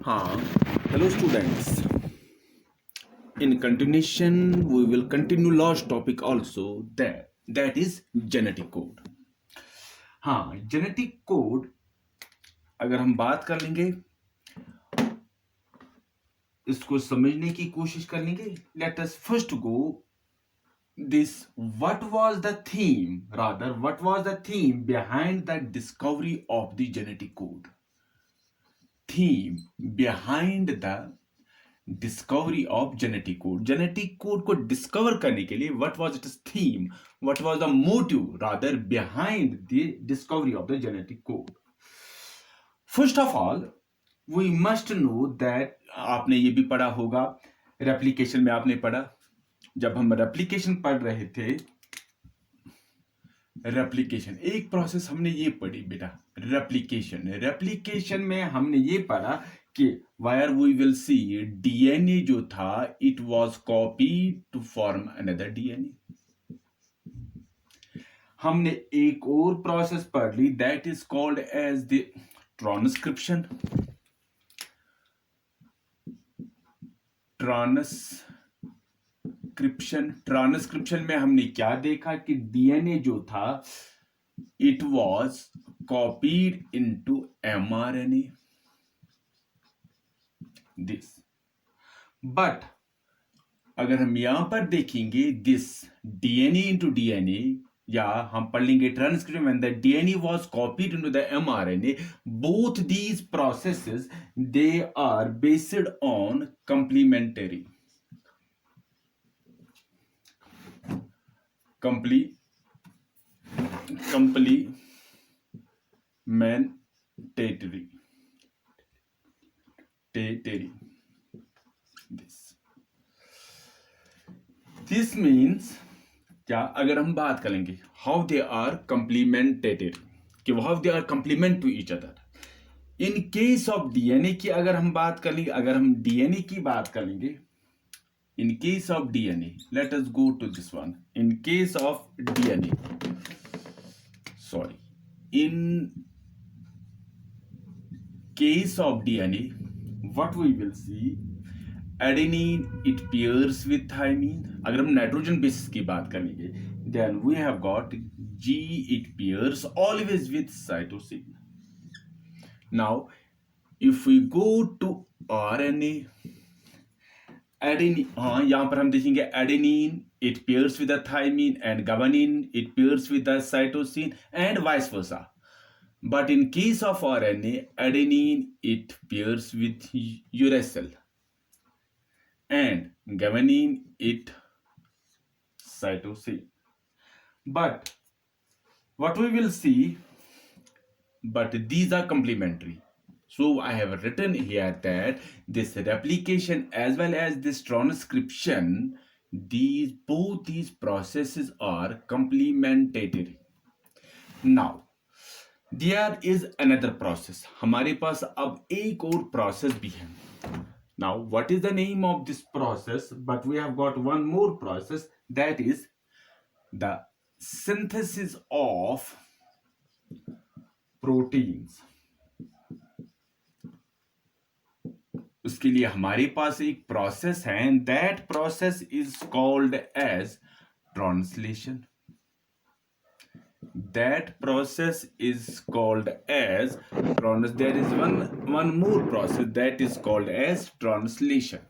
हाँ, hello students. In continuation, we will continue last topic also that is genetic code. हाँ, genetic code अगर हम बात कर लेंगे, इसको समझने की कोशिश कर लेंगे. Let us first go this. What was the theme behind the discovery of the genetic code? Theme behind the discovery of genetic code. Genetic code को डिस्कवर करने के लिए what was its theme, what was the motive rather behind the discovery of the genetic code. First of all we must know that, आपने ये भी पढ़ा होगा, replication में आपने पढ़ा, जब हम रेप्लिकेशन पढ़ रहे थे, रेप्लिकेशन एक प्रोसेस हमने ये पढ़ी बेटा, रेप्लिकेशन में हमने ये पढ़ा कि where we will see DNA जो था it was copied to form another DNA. हमने एक और प्रोसेस पढ़ ली that is called as the transcription. Transcription में हमने क्या देखा कि डीएनए जो था it was copied into mRNA. This but अगर हम यहां पर देखेंगे दिस डीएनए इंटू डीएनए, या हम पढ़ लेंगे transcription when the DNA was copied into the mRNA, both these processes they are based on complementary this means क्या, अगर हम बात करेंगे हाउ दे आर कंप्लीमेंटेटेड, कि how they are complement to each other. In case of DNA की अगर हम बात करेंगे, अगर हम डीएनए की बात करेंगे, in case of DNA, let us go to this one. In case of DNA, sorry, in case of DNA, what we will see, adenine it pairs with thymine. अगर हम नाइट्रोजन बेसिस की बात करेंगे, then we have got G it pairs always with cytosine. Now if we go to RNA, adenine, हाँ यहां पर हम देखेंगे adenine it pairs with the thymine and guanine it pairs with the cytosine and vice versa. But in case of RNA, adenine it pairs with uracil and guanine it cytosine. But what we will see, but these are complementary. So I have written here that this replication as well as this transcription, both these processes are complementary. Now there is another process. हमारे पास अब एक और process भी है. Now what is the name of this process? But we have got one more process, that is the synthesis of proteins. उसके लिए हमारे पास एक process है, and that process is called as translation. That process is called as there is one more process that is called as translation.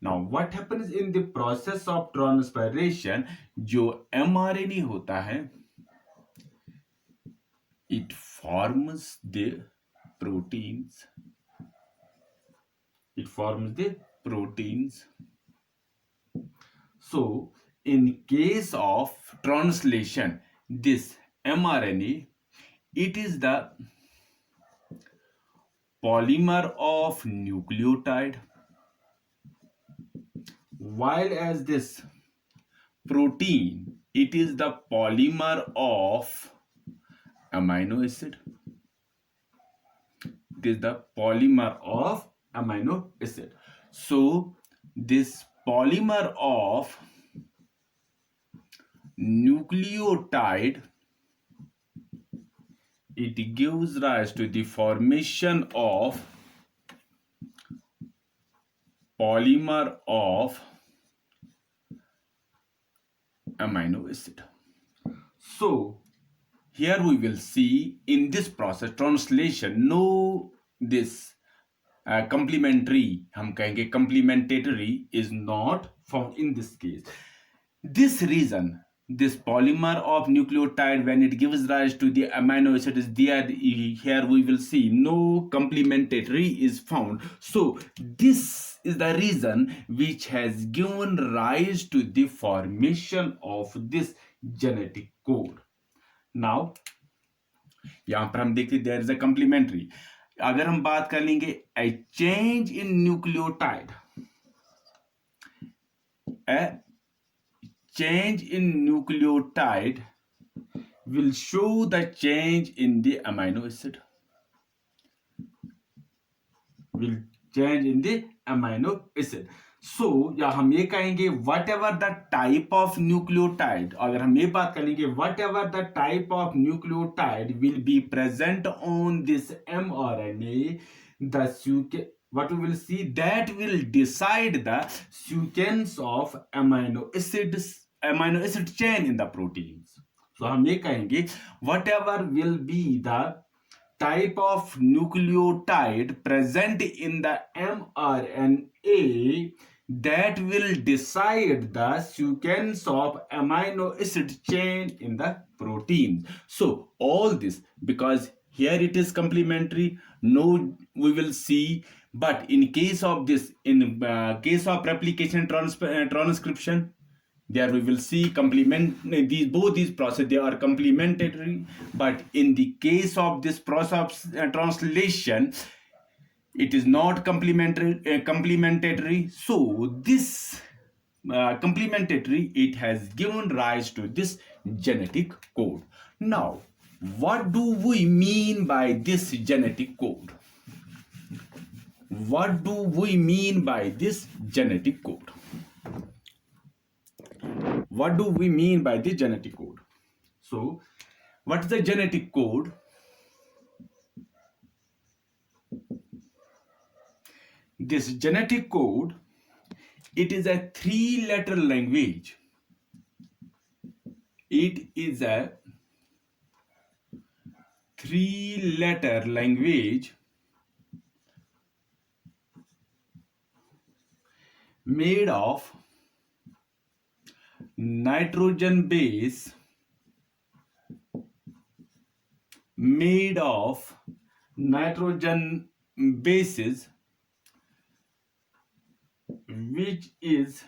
Now what happens in the process of transpiration, जो mRNA होता है it forms the proteins. So in case of translation, this mRNA it is the polymer of nucleotide, while as this protein it is the polymer of amino acid. It is the polymer of amino acid. So this polymer of nucleotide it gives rise to the formation of polymer of amino acid. So here we will see in this process translation, no this complementary, हम कहेंगे complementary is not found in this case. This reason, this polymer of nucleotide, when it gives rise to the amino acid, is there. Here we will see no complementary is found. So this is the reason which has given rise to the formation of this genetic code. Now यहाँ पर हम देखते there is a complementary. अगर हम बात कर लेंगे ए change in nucleotide, A change in nucleotide will show the change in the amino acid. Will change in the amino acid. So या हम ये कहेंगे whatever the type of nucleotide, अगर हम ये बात करेंगे whatever the type of nucleotide will be present on this mRNA, the what we will see that will decide the sequence of amino acid chain in the proteins. So हम ये कहेंगे whatever will be the type of nucleotide present in the mRNA, that will decide the sequence of amino acid chain in the protein. So all this, because here it is complementary, no we will see, but in case of this, in case of replication transcription, there we will see both these process, they are complementary, but in the case of this process of translation, it is not complementary. So this complementary, it has given rise to this genetic code. Now what do we mean by this genetic code? What do we mean by this genetic code? What do we mean by the genetic code? So what is the genetic code? This genetic code, it is a 3-letter language. It is a 3-letter language made of nitrogen base, made of nitrogen bases, which is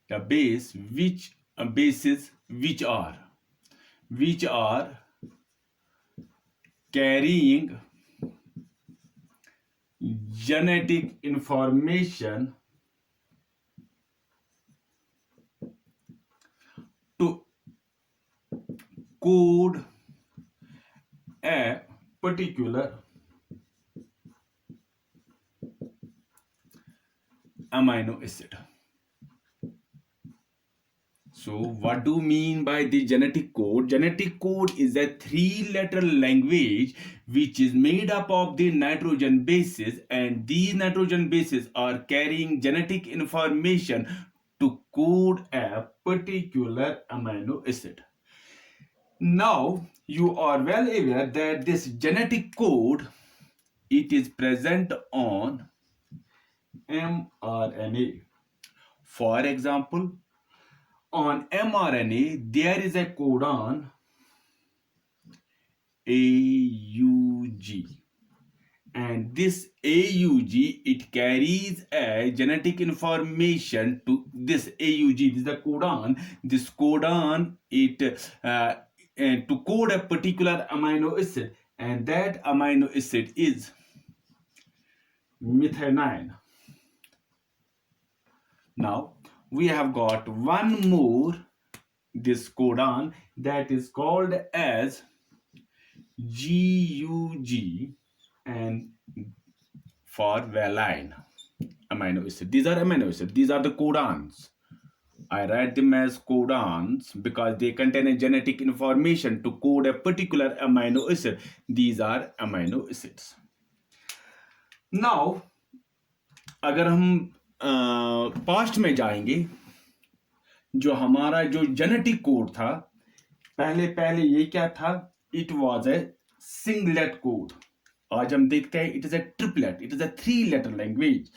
the base, which bases which are carrying genetic information to code a particular amino acid. So what do you mean by the genetic code? Genetic code is a 3-letter language which is made up of the nitrogen bases, and these nitrogen bases are carrying genetic information to code a particular amino acid. Now you are well aware that this genetic code, it is present on mRNA. For example, on mRNA there is a codon AUG, and this AUG, it carries a genetic information to this AUG. This is the codon. This codon, it to code a particular amino acid, and that amino acid is methionine. Now we have got one more this codon that is called as GUG, and for valine amino acid. These are amino acids. These are the codons. I write them as codons because they contain a genetic information to code a particular amino acid. These are amino acids. Now अगर हम past में जाएंगे, जो हमारा जो genetic code था, पहले ये क्या था, it was a singlet code. आज हम देखते हैं it is a triplet, it is a 3 letter language.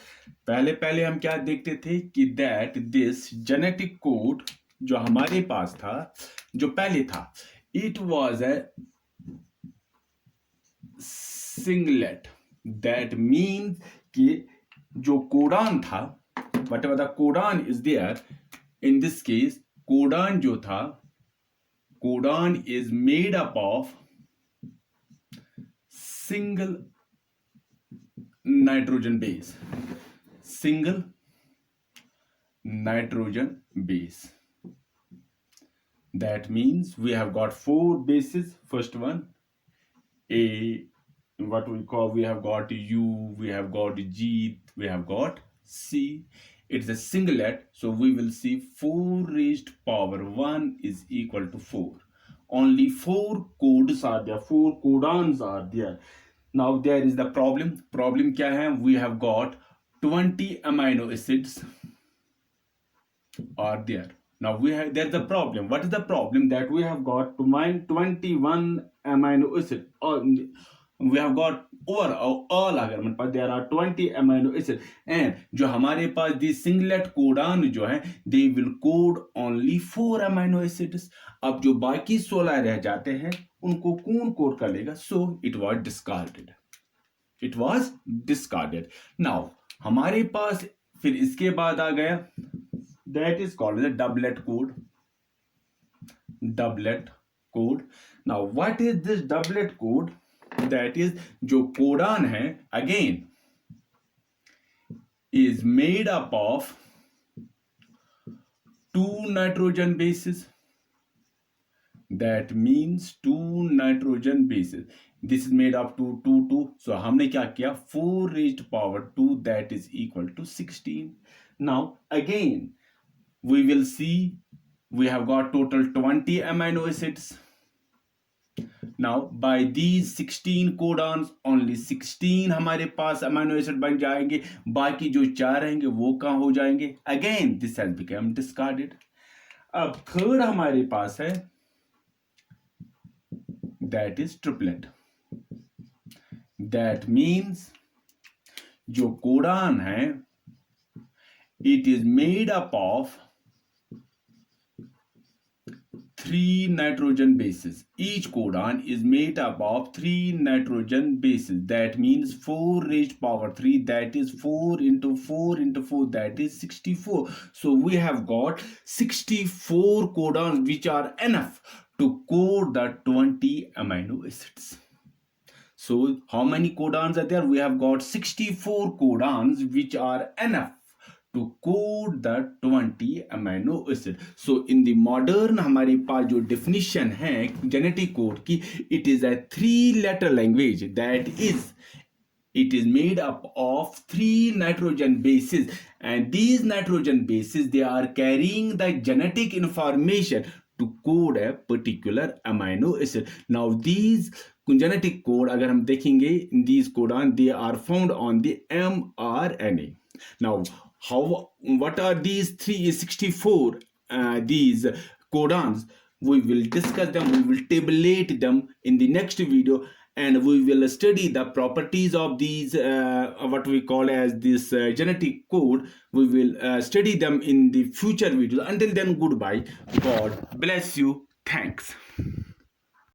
पहले हम क्या देखते थे कि दैट दिस जेनेटिक कोड जो हमारे पास था, जो पहले था, it was a singlet. That means कि जो कोडान था, whatever the codon is there, in this case codon जो था, codon is made up of single nitrogen base, single nitrogen base. That means we have got 4 bases. First one, A, what we call, we have got U, we have got G, we have got C. It's a singlet, so we will see 4 raised power 1 is equal to 4. Only 4 codes are there, 4 codons are there. Now there is the problem. Problem क्या है? We have got 20 amino acids are there. Now there's a problem. What is the problem? That we have got to mine 21 amino acid, or we have got all अगर मेरे पास there are 20 amino acid, and जो हमारे पास the singlet codon जो है, they will code only 4 amino acids. अब जो बाकी 16 रह जाते हैं उनको कौन कोड कर लेगा? So it was discarded. It was discarded. Now हमारे पास फिर इसके बाद आ गया, that is called the doublet code. Doublet code. Now what is this doublet code? That is, जो कोडान है again is made up of 2 nitrogen bases. That means 2 nitrogen bases. This is made up to 2. So हमने क्या किया? 4 raised power 2, that is equal to 16. Now again we will see we have got total 20 amino acids. Now by these 16 codons, only 16 हमारे पास amino acid बन जाएंगे, बाकी जो 4 रहेंगे वो कहाँ हो जाएंगे? Again this has become discarded. अब थर्ड हमारे पास है, that is triplet. That means जो कोडान है, it is made up of 3 nitrogen bases. Each codon is made up of 3 nitrogen bases. That means 4 raised power 3, that is 4 into 4 into 4, that is 64. So we have got 64 codons which are enough to code the 20 amino acids. So how many codons are there? We have got 64 codons which are enough to code the 20 amino acid. So in the modern हमारे पास जो definition है genetic code की, it is a 3-letter language. That is, it is made up of 3 nitrogen bases, and these nitrogen bases, they are carrying the genetic information to code a particular amino acid. Now these genetic code अगर हम देखेंगे, these codon, they are found on the mRNA. Now what are these 364 these codons? We will discuss them, we will tabulate them in the next video, and we will study the properties of these what we call as this genetic code. We will study them in the future videos. Until then, goodbye. God bless you. Thanks.